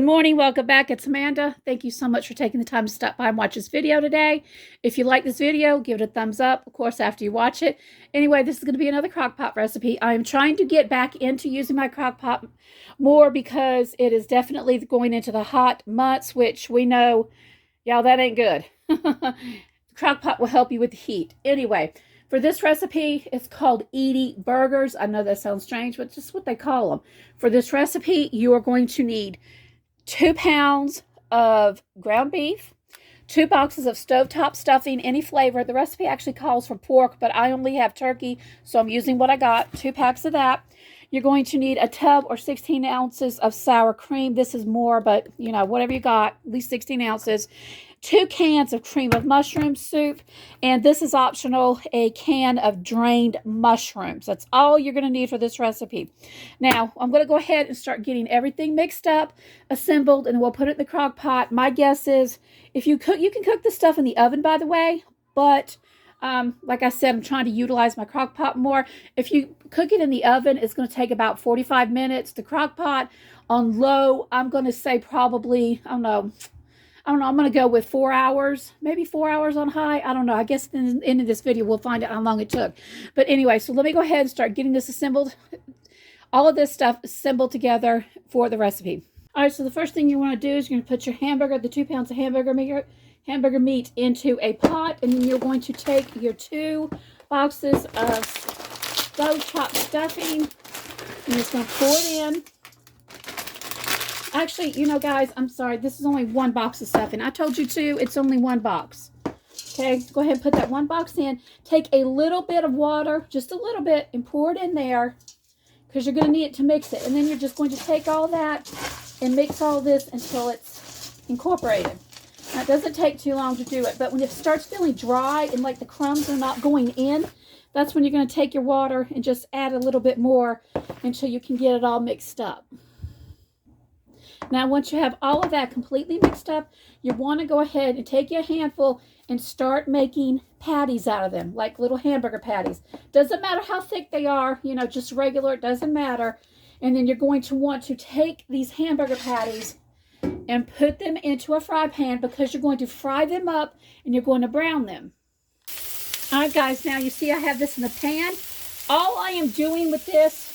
Good morning, welcome back. It's Amanda. Thank you so much for taking the time to stop by and watch this video today. If you like this video, give it a thumbs up, of course, after you watch it. Anyway, this is going to be another crockpot recipe. I'm trying to get back into using my crockpot more because it is definitely going into the hot months, which we know, y'all, that ain't good. The crockpot will help you with the heat. Anyway, for this recipe, it's called Edie burgers. I know that sounds strange, but it's just what they call them. For this recipe, you are going to need 2 pounds of ground beef, 2 boxes of stovetop stuffing, any flavor. The recipe actually calls for pork, but I only have turkey, so I'm using what I got, 2 packs of that. You're going to need a tub or 16 ounces of sour cream. This is more, but you know, whatever you got, at least 16 ounces. 2 cans of cream of mushroom soup, and this is optional, a can of drained mushrooms. That's all you're going to need for this recipe. Now, I'm going to go ahead and start getting everything mixed up, assembled, and we'll put it in the crock pot. My guess is, if you cook, you can cook this stuff in the oven, by the way, but like I said, I'm trying to utilize my crock pot more. If you cook it in the oven, it's going to take about 45 minutes. The crock pot on low, I'm going to say probably, I don't know, I'm going to go with 4 hours, maybe 4 hours on high. I don't know. I guess in the end of this video, we'll find out how long it took. But anyway, so let me go ahead and start getting this assembled. All of this stuff assembled together for the recipe. All right, so the first thing you want to do is you're going to put your hamburger, the 2 pounds of hamburger meat into a pot. And then you're going to take your 2 boxes of stovetop stuffing. You're just going to pour it in. Actually, you know, guys, I'm sorry. This is only 1 box of stuffing. I told you 2. It's only 1 box. Okay, go ahead and put that 1 box in. Take a little bit of water, just a little bit, and pour it in there because you're going to need it to mix it. And then you're just going to take all that and mix all this until it's incorporated. Now, it doesn't take too long to do it, but when it starts feeling dry and like the crumbs are not going in, that's when you're going to take your water and just add a little bit more until you can get it all mixed up. Now, once you have all of that completely mixed up, you want to go ahead and take your handful and start making patties out of them, like little hamburger patties. Doesn't matter how thick they are, you know, just regular, it doesn't matter. And then you're going to want to take these hamburger patties and put them into a fry pan because you're going to fry them up and you're going to brown them. All right, guys, now you see I have this in the pan. All I am doing with this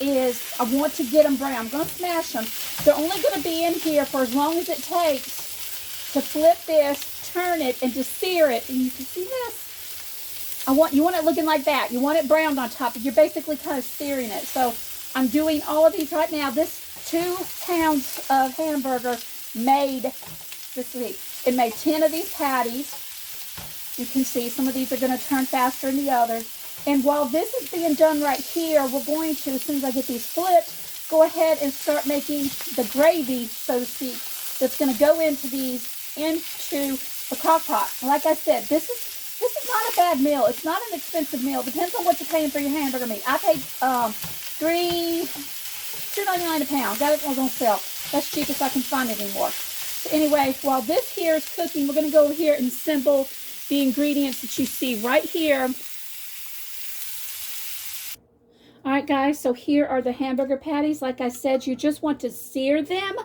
is I want to get them brown. I'm going to smash them. They're only going to be in here for as long as it takes to flip this, turn it, and to sear it. And you can see this. You want it looking like that. You want it browned on top. You're basically kind of searing it. So I'm doing all of these right now. This 2 pounds of hamburger made this week. It made 10 of these patties. You can see some of these are going to turn faster than the others. And while this is being done right here, we're going to, as soon as I get these flipped, go ahead and start making the gravy, so to speak, that's going to go into the crock pot. Like I said, this is not a bad meal. It's not an expensive meal. It depends on what you're paying for your hamburger meat. I paid $2.99 a pound. Got it on sale. That's cheapest I can find it anymore. So anyway, while this here is cooking, we're going to go over here and assemble the ingredients that you see right here. All right, guys, so here are the hamburger patties. Like I said, you just want to sear them,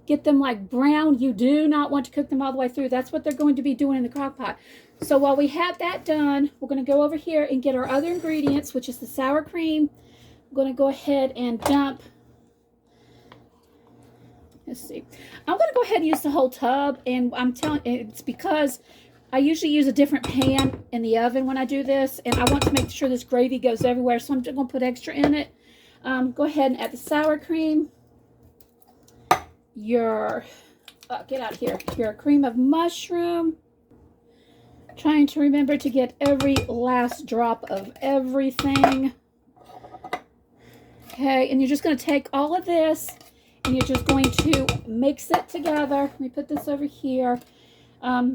get them like brown. You do not want to cook them all the way through. That's what they're going to be doing in the crock pot. So while we have that done, we're going to go over here and get our other ingredients, which is the sour cream. I'm going to go ahead and dump. Let's see. I'm going to go ahead and use the whole tub, and I'm telling you, it's because I usually use a different pan in the oven when I do this, and I want to make sure this gravy goes everywhere, so I'm just going to put extra in it. Go ahead and add the sour cream, your, get out of here, your cream of mushroom. Trying to remember to get every last drop of everything. Okay, and you're just going to take all of this, and you're just going to mix it together. Let me put this over here.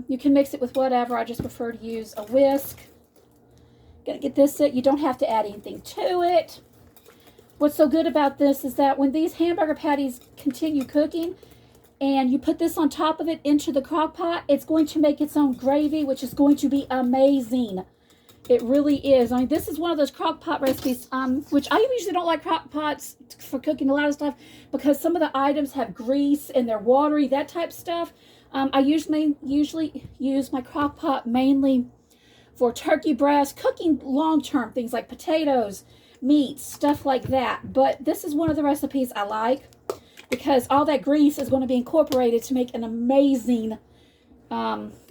You can mix it with whatever. I just prefer to use a whisk. Gonna get this. You don't have to add anything to it. What's so good about this is that when these hamburger patties continue cooking and you put this on top of it into the crock pot, it's going to make its own gravy, which is going to be amazing. It really is. I mean, this is one of those crock pot recipes, which I usually don't like crock pots for cooking a lot of stuff because some of the items have grease and they're watery, that type stuff. I usually use my crock pot mainly for turkey breast, cooking long-term things like potatoes, meats, stuff like that. But this is one of the recipes I like because all that grease is going to be incorporated to make an amazing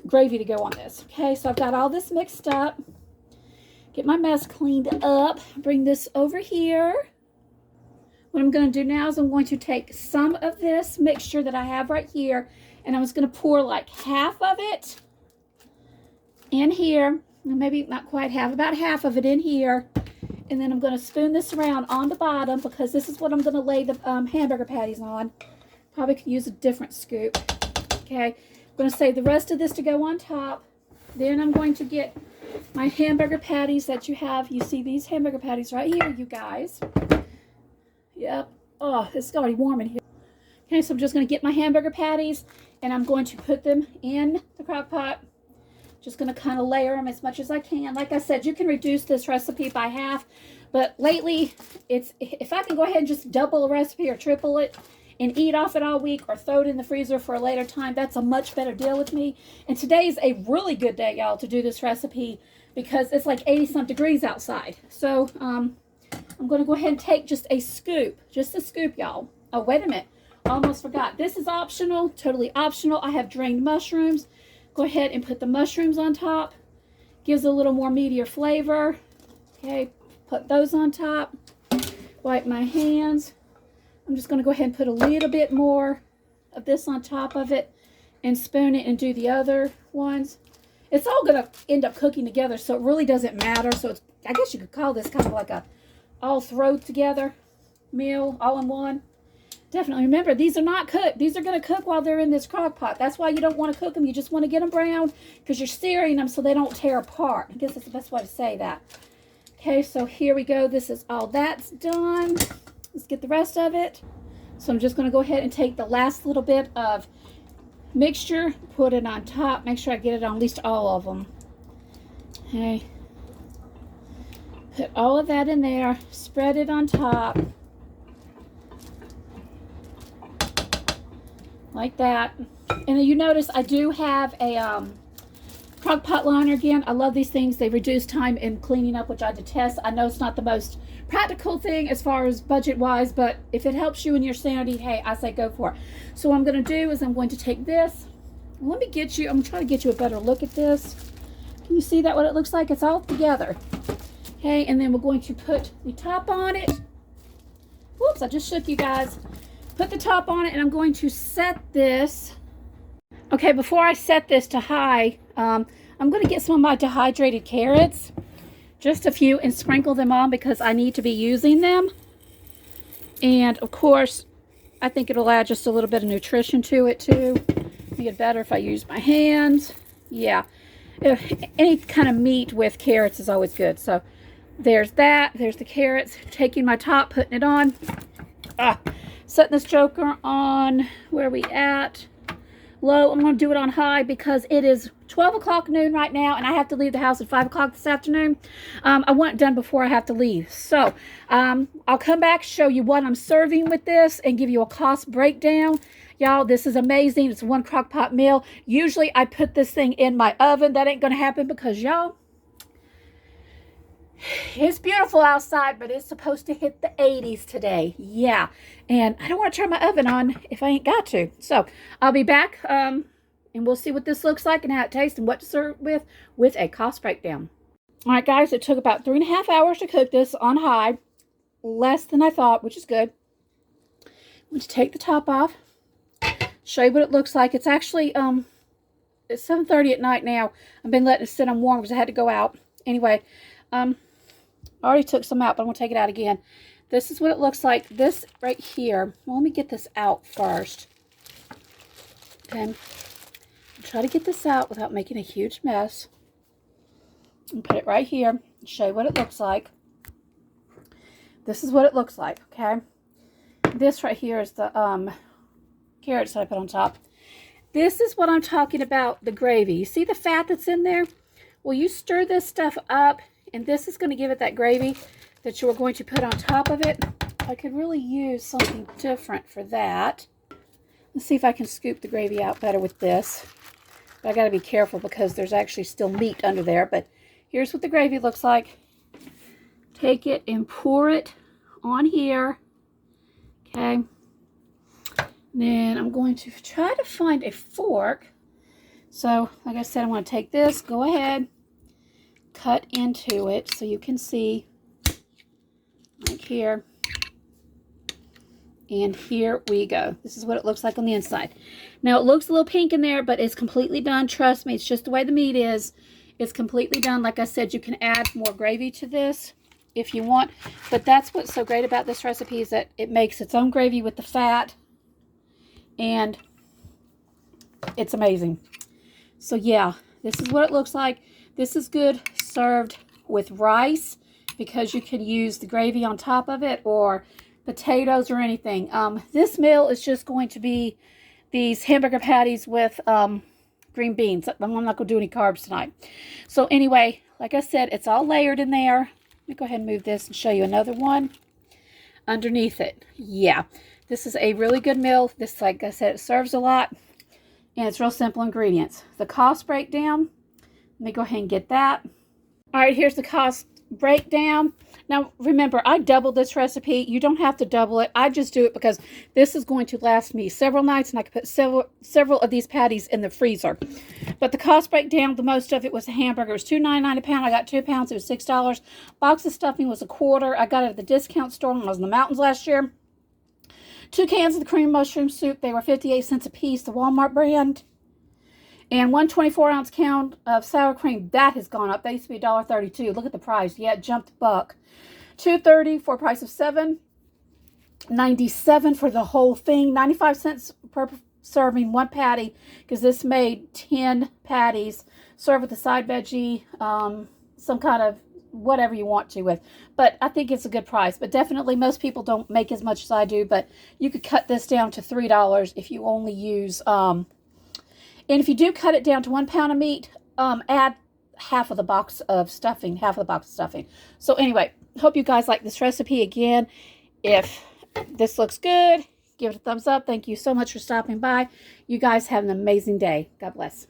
gravy to go on this. Okay, so I've got all this mixed up. Get my mess cleaned up. Bring this over here. What I'm going to do now is I'm going to take some of this mixture that I have right here, and I'm just going to pour like half of it in here. Maybe not quite half, about half of it in here. And then I'm going to spoon this around on the bottom because this is what I'm going to lay the hamburger patties on. Probably could use a different scoop. Okay, I'm going to save the rest of this to go on top. Then I'm going to get my hamburger patties that you have. You see these hamburger patties right here, you guys. Yep. Oh, it's already warm in here. Okay, so I'm just going to get my hamburger patties and I'm going to put them in the crock pot. Just going to kind of layer them as much as I can. Like I said, you can reduce this recipe by half, but lately, if I can go ahead and just double a recipe or triple it and eat off it all week or throw it in the freezer for a later time, that's a much better deal with me. And today's a really good day, y'all, to do this recipe because it's like 80-some degrees outside. So I'm going to go ahead and take just a scoop, y'all. Oh, wait a minute. Almost forgot. This is optional, totally optional. I have drained mushrooms. Go ahead and put the mushrooms on top. Gives a little more meatier flavor. Okay, put those on top. Wipe my hands. I'm just going to go ahead and put a little bit more of this on top of it and spoon it and do the other ones. It's all going to end up cooking together, so it really doesn't matter. So it's, I guess you could call this kind of like a all throw together meal, all in one. Definitely remember, these are not cooked. These are going to cook while they're in this crock pot. That's why you don't want to cook them. You just want to get them brown because you're searing them so they don't tear apart. I guess that's the best way to say that. Okay, so here we go. This is all that's done. Let's get the rest of it. So I'm just going to go ahead and take the last little bit of mixture, put it on top. Make sure I get it on at least all of them. Okay. Put all of that in there. Spread it on top. Like that. And then you notice I do have a crock pot liner again. I love these things. They reduce time in cleaning up, which I detest. I know it's not the most practical thing as far as budget wise, but if it helps you in your sanity, hey, I say go for it. So what I'm going to do is I'm going to take this. Let me get you, I'm going to try to get you a better look at this. Can you see that, what it looks like? It's all together. Okay, and then we're going to put the top on it. Whoops, I just shook you guys. Put the top on it, and I'm going to set this. Okay, before I set this to high, I'm going to get some of my dehydrated carrots, just a few, and sprinkle them on because I need to be using them. And of course, I think it'll add just a little bit of nutrition to it too. Make it better if I use my hands. Yeah, any kind of meat with carrots is always good. So there's that. There's the carrots. Taking my top, putting it on. Setting this joker on, where are we at? Low. I'm going to do it on high because it is 12 o'clock noon right now and I have to leave the house at 5 o'clock this afternoon. I want it done before I have to leave. So I'll come back, show you what I'm serving with this and give you a cost breakdown. Y'all, this is amazing. It's one crock pot meal. Usually I put this thing in my oven. That ain't going to happen because, y'all, it's beautiful outside, but it's supposed to hit the 80s today. Yeah, and I don't want to turn my oven on if I ain't got to. So I'll be back, and we'll see what this looks like and how it tastes and what to serve with a cost breakdown. All right, guys, it took about 3.5 hours to cook this on high. Less than I thought, which is good. I'm going to take the top off, show you what it looks like. It's actually, it's 7:30 at night now. I've been letting it sit on warm because I had to go out. Anyway, I already took some out, but I'm going to take it out again. This is what it looks like. This right here. Well, let me get this out first. Okay. I'll try to get this out without making a huge mess. And put it right here. Show you what it looks like. This is what it looks like, okay? This right here is the carrots that I put on top. This is what I'm talking about, the gravy. You see the fat that's in there? Well, you stir this stuff up, and this is going to give it that gravy that you're going to put on top of it. I could really use something different for that. Let's see if I can scoop the gravy out better with this. But I got to be careful because there's actually still meat under there. But here's what the gravy looks like. Take it and pour it on here. Okay. Then I'm going to try to find a fork. So, like I said, I'm going to take this, go ahead, cut into it so you can see, like here. And here we go. This is what it looks like on the inside. Now, it looks a little pink in there, but it's completely done. Trust me, it's just the way the meat is. It's completely done. Like I said, you can add more gravy to this if you want. But that's what's so great about this recipe is that it makes its own gravy with the fat. And it's amazing. So yeah, this is what it looks like. This is good served with rice because you can use the gravy on top of it or potatoes or anything. This meal is just going to be these hamburger patties with green beans. I'm not going to do any carbs tonight. So anyway, like I said, it's all layered in there. Let me go ahead and move this and show you another one underneath it. Yeah, this is a really good meal. This, like I said, it serves a lot. And it's real simple ingredients. The cost breakdown, let me go ahead and get that. All right, here's the cost breakdown. Now, remember, I doubled this recipe. You don't have to double it. I just do it because this is going to last me several nights, and I could put several of these patties in the freezer. But the cost breakdown, the most of it was the hamburger. It was $2.99 a pound. I got 2 pounds. It was $6. Box of stuffing was $1.25. I got it at the discount store when I was in the mountains last year. 2 cans of the cream mushroom soup. They were 58 cents a piece, the Walmart brand. And 1 24-ounce can of sour cream. That has gone up. That used to be $1.32. Look at the price. Yeah, it jumped a buck. $2.30 for a price of $7.97 for the whole thing. 95 cents per serving, 1 patty, because this made 10 patties. Serve with a side veggie, some kind of whatever you want to with. But I think it's a good price. But definitely most people don't make as much as I do. But you could cut this down to $3 if you only use... and if you do cut it down to 1 pound of meat, add half of the box of stuffing. So anyway, hope you guys like this recipe. Again, if this looks good, give it a thumbs up. Thank you so much for stopping by. You guys have an amazing day. God bless.